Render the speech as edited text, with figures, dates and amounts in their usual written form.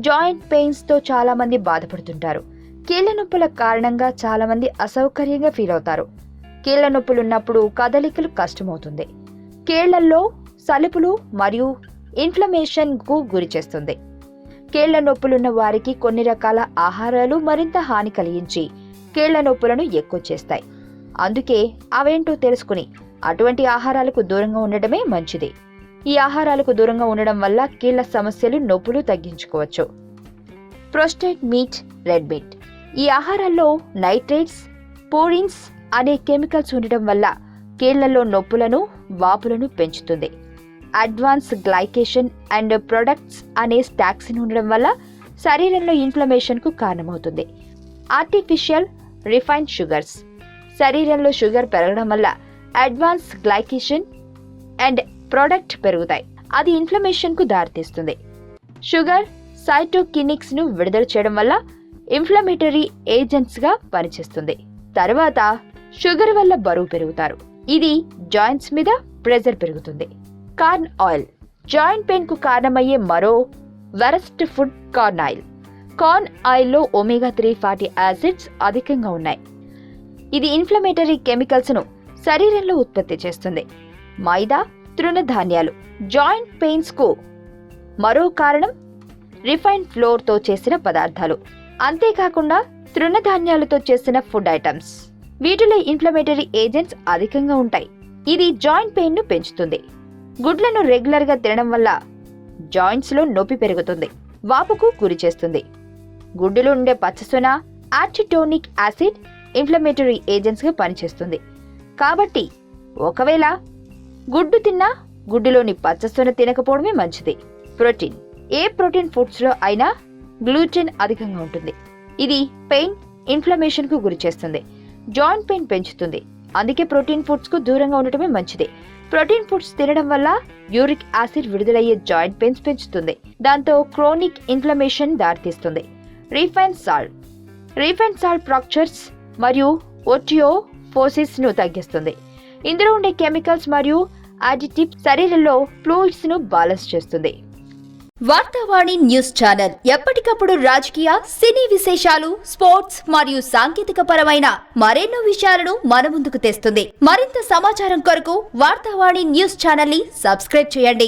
Joint pains తో చాలా మంది బాధపడుతుంటారు. కీళ్ల నొప్పుల కారణంగా చాలా మంది అసౌకర్యంగా ఫీల్ అవుతారు. కీళ్ల నొప్పులు ఉన్నప్పుడు కదలికలు కష్టమవుతుంది. కీళ్లలో సలుపులు మరియు ఇన్ఫ్లమేషన్ కు గురి చేస్తుంది. కీళ్ల నొప్పులున్న వారికి కొన్ని రకాల ఆహారాలు మరింత హాని కలిగించి కీళ్ల నొప్పులను ఎక్కువ చేస్తాయి. అందుకే అవేంటో తెలుసుకుని అటువంటి ఆహారాలకు దూరంగా ఉండడమే మంచిది. ఈ ఆహారాలకు దూరంగా ఉండడం వల్ల కీళ్ల సమస్యలు, నొప్పులు తగ్గించుకోవచ్చు. Prostate meet, red meat. ఈ ఆహారాల్లో నైట్రేట్స్, పోరిన్స్ అనే కెమికల్స్ ఉండడం వల్ల కీళ్లలో నొప్పులను, వాపులను పెంచుతుంది. అడ్వాన్స్ గ్లైకేషన్ అండ్ ప్రొడక్ట్స్ అనే టాక్సిన్ ఉండడం వల్ల శరీరంలో ఇన్ఫ్లమేషన్ కు కారణమవుతుంది. Artificial refined sugars. శరీరంలో షుగర్ పెరగడం వల్ల అడ్వాన్స్ గ్లైకేషన్ అండ్ ప్రొడక్ట్ పెరుగుతాయి. అది ఇన్ఫ్లమేషన్ కు దారితీస్తుంది. షుగర్ సైటోకినిక్స్ ను విడుదల చేయడం వల్ల ఇన్ఫ్లమేటరీ ఏజెంట్స్ గా పనిచేస్తుంది. తర్వాత షుగర్ వల్ల బరువు పెరుగుతారు. ఇది జాయింట్స్ మీద ప్రెజర్ పెరుగుతుంది. Corn oil. జాయింట్ పెయిన్ కు కారణమయ్యే మరో worst food corn oil. Corn ఆయిల్లో ఒమేగా-3 ఫ్యాటీ యాసిడ్స్ అధికంగా ఉన్నాయి. ఇది ఇన్ఫ్లమేటరీ కెమికల్స్ ను శరీరంలో ఉత్పత్తి చేస్తుంది. మైదా, తృణధాన్యాలు. జాయింట్ పెయిన్స్ కు మరో కారణం రిఫైన్డ్ ఫ్లోర్ తో చేసిన పదార్థాలు. అంతేకాకుండా తృణధాన్యాలతో చేసిన ఫుడ్ ఐటమ్స్. వీటిలో ఇన్ఫ్లమేటరీ ఏజెంట్స్ అధికంగా ఉంటాయి. ఇది జాయింట్ పెయిన్ ను పెంచుతుంది. గుడ్లను రెగ్యులర్ గా తినడం వల్ల జాయింట్స్ లో నొప్పి పెరుగుతుంది, వాపుకు గురి చేస్తుంది. గుడ్డులో ఉండే పచ్చసొన, యాసిటోనిక్ యాసిడ్ ఇన్ఫ్లమేటరీ ఏజెంట్స్ గా పనిచేస్తుంది. కాబట్టి ఒకవేళ గుడ్డు తిన్నా గుడ్డులోని పచ్చసొన తినకపోవడమే మంచిది. ప్రోటీన్. ఏ ప్రోటీన్ ఫుడ్స్ లో అయినా గ్లూటెన్ అధికంగా ఉంటుంది. ఇది పెయిన్, ఇన్ఫ్లమేషన్ కు గురి చేస్తుంది, జాయింట్ పెయిన్ పెంచుతుంది. అందుకే ప్రోటీన్ ఫుడ్స్ కు దూరంగా ఉండటమే మంచిది. ప్రోటీన్ ఫుడ్స్ తినడం వల్ల యూరిక్ యాసిడ్ విడుదలయ్యే జాయింట్ పెయిన్స్ పెంచుతుంది. దాంతో క్రోనిక్ ఇన్ఫ్లమేషన్ దారితీస్తుంది. Refined salt. Refined salt fractures మరియు ఓటియోఫోసిస్ ను తగ్గిస్తుంది. ఇందులో ఉండే కెమికల్స్ మరియు అడిటివ్స్ శరీరంలో ఫ్లూయిడ్స్ ను బ్యాలెన్స్ చేస్తుంది. వార్తావాణి న్యూస్ ఛానల్ ఎప్పటికప్పుడు రాజకీయ, సినీ విశేషాలు, స్పోర్ట్స్ మరియు సాంకేతిక పరమైన మరెన్నో విషయాలను మన ముందుకు తెస్తుంది. మరింత సమాచారం కొరకు వార్తావాణి న్యూస్ ఛానల్ ని సబ్స్క్రైబ్ చేయండి.